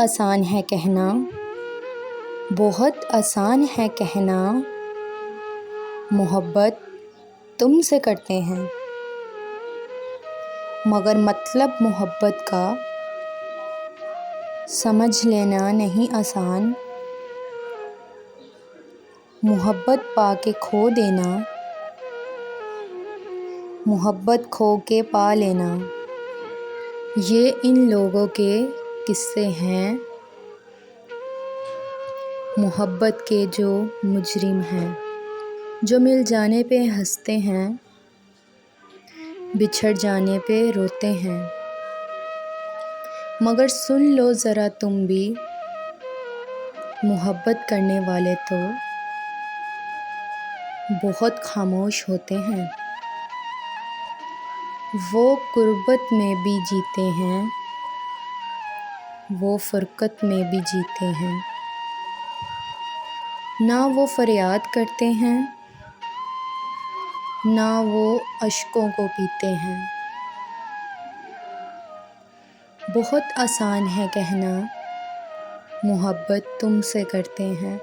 आसान है कहना, बहुत आसान है कहना, मोहब्बत तुमसे करते हैं। मगर मतलब मोहब्बत का समझ लेना नहीं आसान। मोहब्बत पाके खो देना, मोहब्बत खो के पा लेना। ये इन लोगों के किस्से हैं, मोहब्बत के जो मुजरिम हैं, जो मिल जाने पे हंसते हैं, बिछड़ जाने पे रोते हैं। मगर सुन लो ज़रा तुम भी, मोहब्बत करने वाले तो बहुत खामोश होते हैं। वो गुर्बत में भी जीते हैं, वो फ़ुरक़त में भी जीते हैं। ना वो फरियाद करते हैं, ना वो अश्कों को पीते हैं। बहुत आसान है कहना, मोहब्बत तुमसे करते हैं।